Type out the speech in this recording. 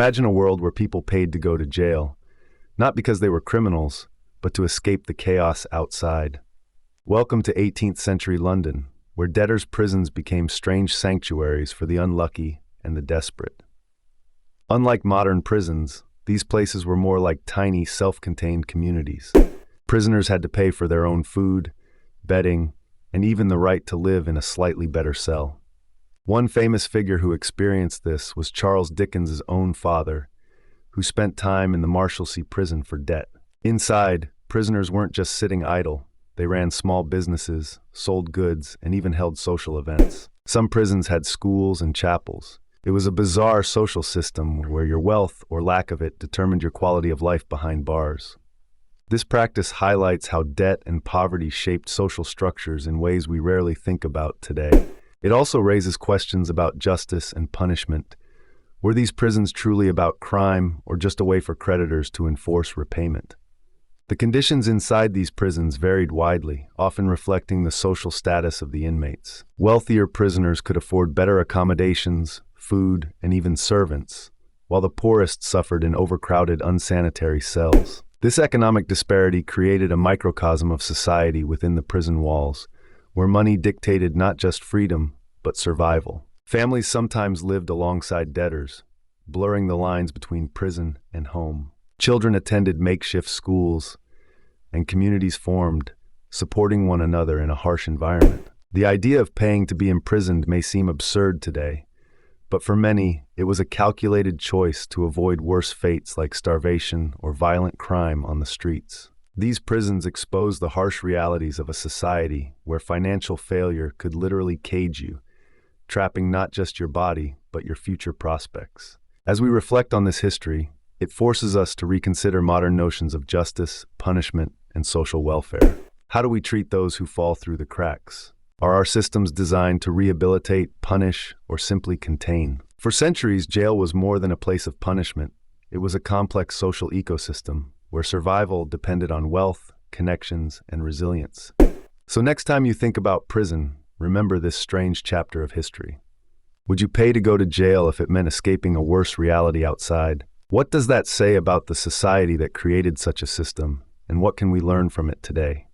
Imagine a world where people paid to go to jail, not because they were criminals, but to escape the chaos outside. Welcome to 18th century London, where debtors' prisons became strange sanctuaries for the unlucky and the desperate. Unlike modern prisons, these places were more like tiny, self-contained communities. Prisoners had to pay for their own food, bedding, and even the right to live in a slightly better cell. One famous figure who experienced this was Charles Dickens' own father, who spent time in the Marshalsea prison for debt. Inside, prisoners weren't just sitting idle. They ran small businesses, sold goods, and even held social events. Some prisons had schools and chapels. It was a bizarre social system where your wealth or lack of it determined your quality of life behind bars. This practice highlights how debt and poverty shaped social structures in ways we rarely think about today. It also raises questions about justice and punishment. Were these prisons truly about crime or just a way for creditors to enforce repayment? The conditions inside these prisons varied widely, often reflecting the social status of the inmates. Wealthier prisoners could afford better accommodations, food, and even servants, while the poorest suffered in overcrowded, unsanitary cells. This economic disparity created a microcosm of society within the prison walls, where money dictated not just freedom, but survival. Families sometimes lived alongside debtors, blurring the lines between prison and home. Children attended makeshift schools, and communities formed, supporting one another in a harsh environment. The idea of paying to be imprisoned may seem absurd today, but for many, it was a calculated choice to avoid worse fates like starvation or violent crime on the streets. These prisons expose the harsh realities of a society where financial failure could literally cage you, trapping not just your body, but your future prospects. As we reflect on this history, it forces us to reconsider modern notions of justice, punishment, and social welfare. How do we treat those who fall through the cracks? Are our systems designed to rehabilitate, punish, or simply contain? For centuries, jail was more than a place of punishment. It was a complex social ecosystem where survival depended on wealth, connections, and resilience. So next time you think about prison, remember this strange chapter of history. Would you pay to go to jail if it meant escaping a worse reality outside? What does that say about the society that created such a system, and what can we learn from it today?